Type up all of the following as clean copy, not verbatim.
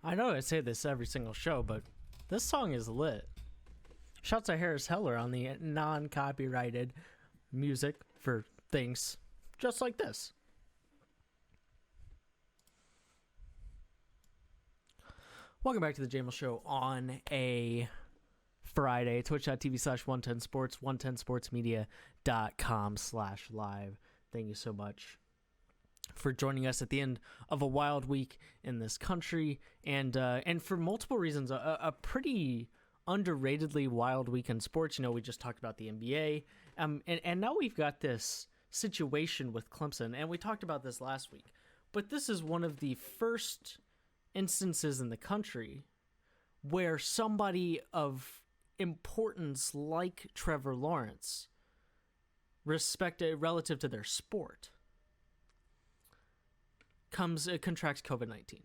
I know I say this every single show, but this song is lit. Shouts to Harris Heller on the non-copyrighted music for things just like this. Welcome back to the Jmull Show on a Friday. Twitch.tv/110sports, 110sportsmedia.com/live. Thank you so much for joining us at the end of a wild week in this country, and for multiple reasons, a pretty underratedly wild week in sports. You know, we just talked about the NBA, and now we've got this situation with Clemson, and we talked about this last week, but this is one of the first instances in the country where somebody of importance like Trevor Lawrence, respected relative to their sport, contracts COVID-19.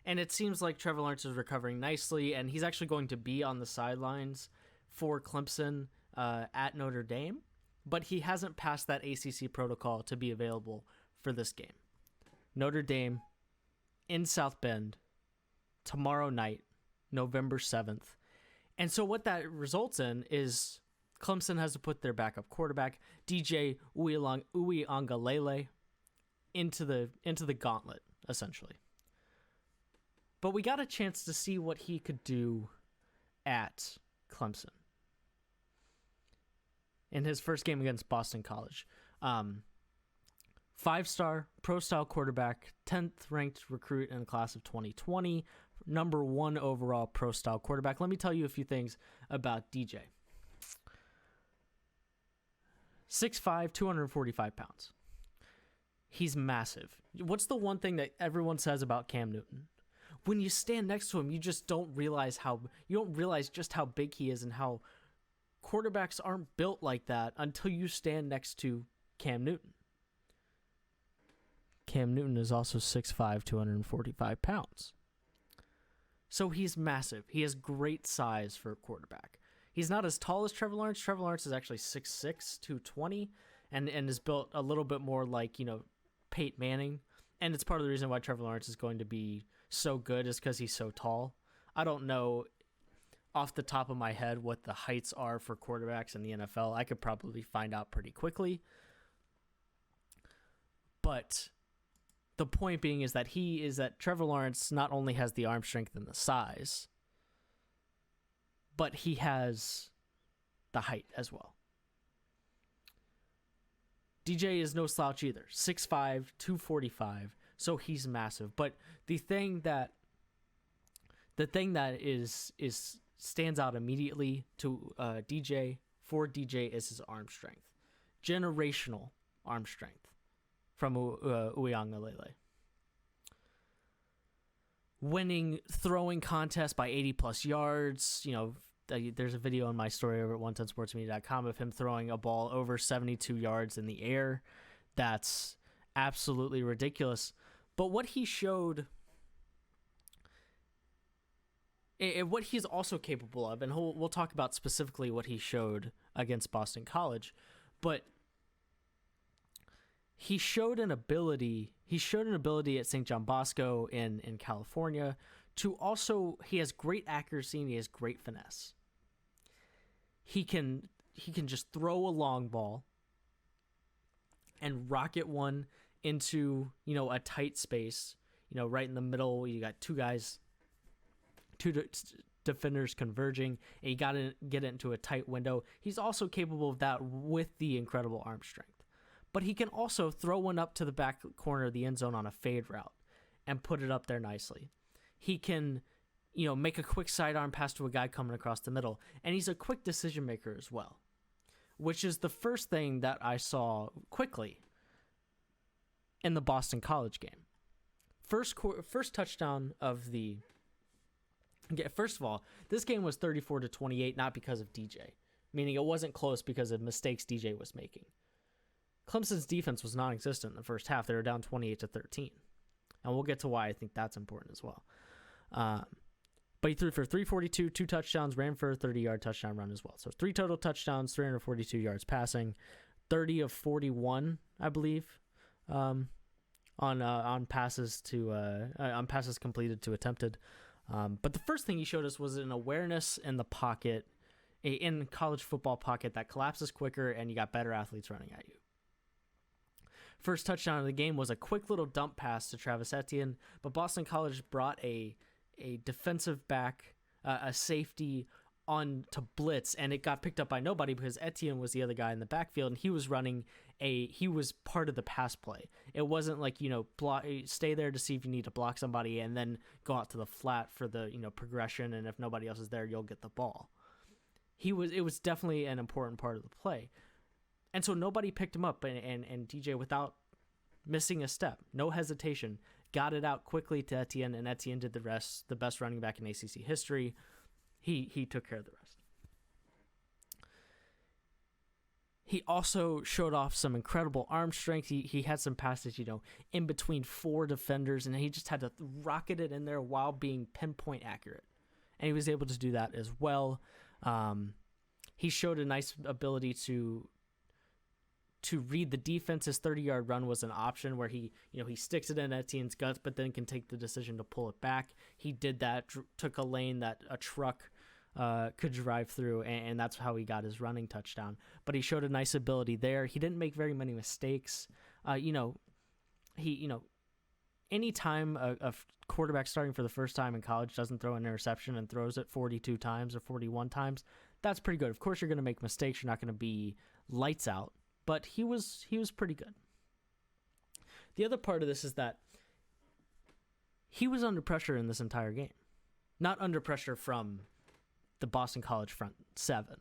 And it seems like Trevor Lawrence is recovering nicely, and he's actually going to be on the sidelines for Clemson at Notre Dame, but he hasn't passed that ACC protocol to be available for this game. Notre Dame in South Bend tomorrow night, November 7th. And so what that results in is Clemson has to put their backup quarterback, DJ Uiagalelei, into the gauntlet, essentially. But we got a chance to see what he could do at Clemson in his first game against Boston College. 5-star pro-style quarterback, 10th ranked recruit in the class of 2020, number 1 overall pro-style quarterback. Let me tell you a few things about DJ. 6'5", 245 pounds. He's massive. What's the one thing that everyone says about Cam Newton? When you stand next to him, you just don't realize just how big he is, and how quarterbacks aren't built like that until you stand next to Cam Newton. Cam Newton is also 6'5", 245 pounds. So he's massive. He has great size for a quarterback. He's not as tall as Trevor Lawrence. Trevor Lawrence is actually 6'6", 220, and is built a little bit more like, Peyton Manning. And it's part of the reason why Trevor Lawrence is going to be so good is because he's so tall. I don't know off the top of my head what the heights are for quarterbacks in the NFL. I could probably find out pretty quickly. But the point being is that Trevor Lawrence not only has the arm strength and the size, but he has the height as well. DJ is no slouch either. 6'5", 245, so he's massive. But the thing that is stands out immediately to DJ is his arm strength. Generational arm strength from Uiagalelei. Winning throwing contest by 80-plus yards. There's a video in my story over at 110sportsmedia.com of him throwing a ball over 72 yards in the air. That's absolutely ridiculous. But what he showed, what he's also capable of, and we'll talk about specifically what he showed against Boston College, but he showed an ability at St. John Bosco in California to also, he has great accuracy and he has great finesse. He can just throw a long ball and rocket one into, a tight space, right in the middle. You got two defenders converging, and you got to get it into a tight window. He's also capable of that with the incredible arm strength. But he can also throw one up to the back corner of the end zone on a fade route and put it up there nicely. He can, make a quick sidearm pass to a guy coming across the middle. And he's a quick decision maker as well, which is the first thing that I saw quickly in the Boston College game. First touchdown of the... First of all, this game was 34-28, not because of DJ. Meaning it wasn't close because of mistakes DJ was making. Clemson's defense was non-existent in the first half. They were down 28-13. And we'll get to why I think that's important as well. But he threw for 342, 2 touchdowns, ran for a 30-yard touchdown run as well. So 3 total touchdowns, 342 yards passing, 30 of 41, I believe, on passes completed to attempted. But the first thing he showed us was an awareness in the pocket, in college football pocket, that collapses quicker and you got better athletes running at you. First touchdown of the game was a quick little dump pass to Travis Etienne, but Boston College brought a defensive back, a safety, on to blitz, and it got picked up by nobody because Etienne was the other guy in the backfield, and he was part of the pass play. It wasn't like, stay there to see if you need to block somebody and then go out to the flat for the, progression, and if nobody else is there, you'll get the ball. It was definitely an important part of the play. And so nobody picked him up, and DJ, without missing a step, no hesitation, got it out quickly to Etienne, and Etienne did the rest, the best running back in ACC history. He took care of the rest. He also showed off some incredible arm strength. He had some passes, in between 4 defenders, and he just had to rocket it in there while being pinpoint accurate. And he was able to do that as well. He showed a nice ability to read the defense. His 30-yard run was an option where he sticks it in Etienne's guts, but then can take the decision to pull it back. He did that, took a lane that a truck could drive through, and that's how he got his running touchdown. But he showed a nice ability there. He didn't make very many mistakes. Anytime a quarterback starting for the first time in college doesn't throw an interception and throws it 42 times or 41 times, that's pretty good. Of course, you're going to make mistakes. You're not going to be lights out, but he was pretty good. The other part of this is that he was under pressure in this entire game. Not under pressure from the Boston College front 7.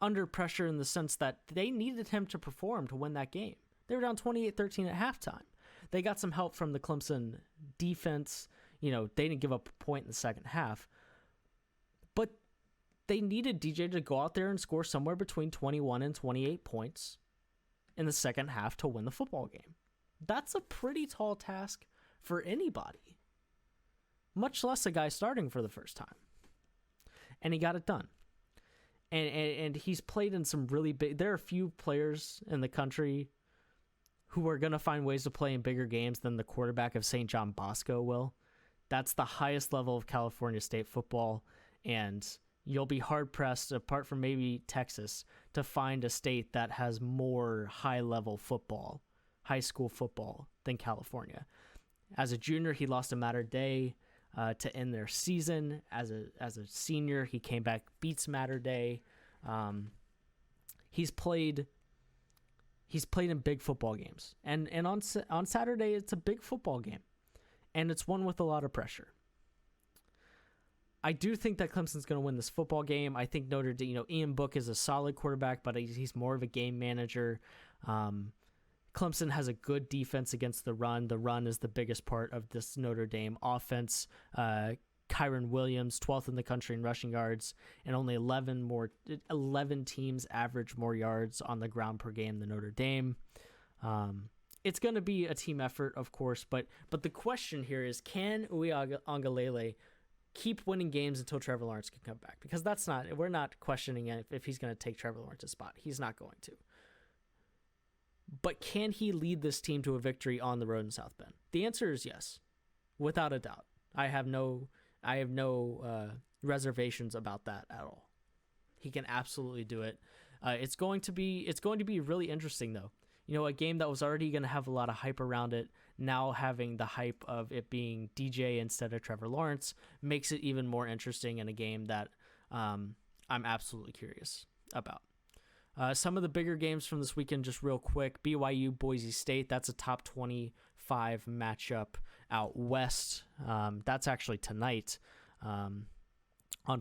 Under pressure in the sense that they needed him to perform to win that game. They were down 28-13 at halftime. They got some help from the Clemson defense. They didn't give up a point in the second half. But they needed DJ to go out there and score somewhere between 21 and 28 points in the second half to win the football game. That's a pretty tall task for anybody, much less a guy starting for the first time. And he got it done. And he's played in some really big... There are a few players in the country who are going to find ways to play in bigger games than the quarterback of St. John Bosco will. That's the highest level of California State football, and you'll be hard-pressed, apart from maybe Texas, to find a state that has more high-level football, high school football, than California. As a junior, he lost a Mater Dei to end their season. As a senior, he came back, beats Mater Dei. He's played in big football games, and on Saturday it's a big football game, and it's one with a lot of pressure. I do think that Clemson's going to win this football game. I think Notre Dame, Ian Book is a solid quarterback, but he's more of a game manager. Clemson has a good defense against the run. The run is the biggest part of this Notre Dame offense. Kyron Williams, 12th in the country in rushing yards, and only 11 teams average more yards on the ground per game than Notre Dame. It's going to be a team effort, of course, but the question here is, can Uiagalelei keep winning games until Trevor Lawrence can come back? Because we're not questioning if he's going to take Trevor Lawrence's spot. He's not going to. But can he lead this team to a victory on the road in South Bend? The answer is yes, without a doubt. I have no reservations about that at all. He can absolutely do it. It's going to be really interesting, though. A game that was already going to have a lot of hype around it, now having the hype of it being DJ instead of Trevor Lawrence makes it even more interesting, in a game that I'm absolutely curious about. Some of the bigger games from this weekend, just real quick. BYU, Boise State, that's a top 25 matchup out west. That's actually tonight on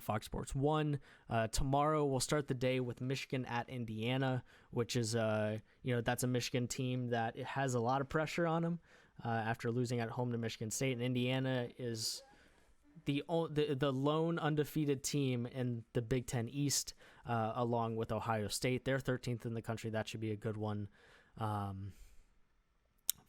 Fox Sports 1. Tomorrow we'll start the day with Michigan at Indiana, which is, that's a Michigan team that it has a lot of pressure on them after losing at home to Michigan State. And Indiana is the lone undefeated team in the Big Ten East, along with Ohio State. They're 13th in the country. That should be a good one.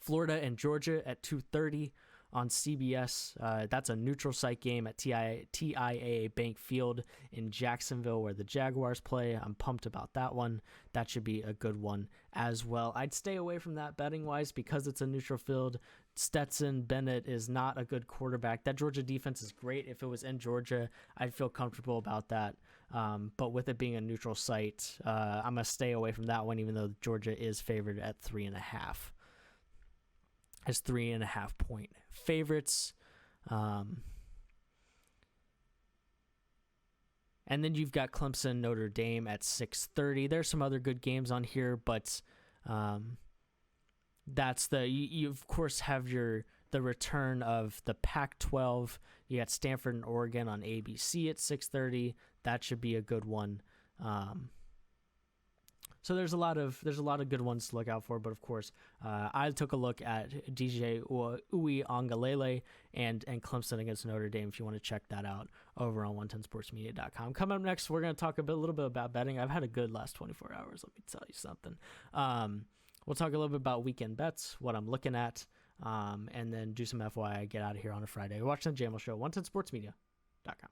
Florida and Georgia at 2:30 on CBS. That's a neutral site game at TIAA Bank Field in Jacksonville where the Jaguars play. I'm pumped about that one. That should be a good one as well. I'd stay away from that betting-wise because it's a neutral field. Stetson Bennett is not a good quarterback. That Georgia defense is great. If it was in Georgia, I'd feel comfortable about that. But with it being a neutral site, I'm going to stay away from that one, even though Georgia is favored at 3.5. As 3.5 point favorites. And then you've got Clemson, Notre Dame at 6:30. There's some other good games on here, but that's you of course have the return of the Pac-12. You got Stanford and Oregon on ABC at 6:30. That should be a good one. So there's a lot of good ones to look out for, but of course, I took a look at DJ Uiagalelei and Clemson against Notre Dame. If you want to check that out over on 110sportsmedia.com. Coming up next, we're going to talk a little bit about betting. I've had a good last 24 hours. Let me tell you something. We'll talk a little bit about weekend bets, what I'm looking at, and then do some FYI. Get out of here on a Friday. Watch the Jmull Show. 110sportsmedia.com.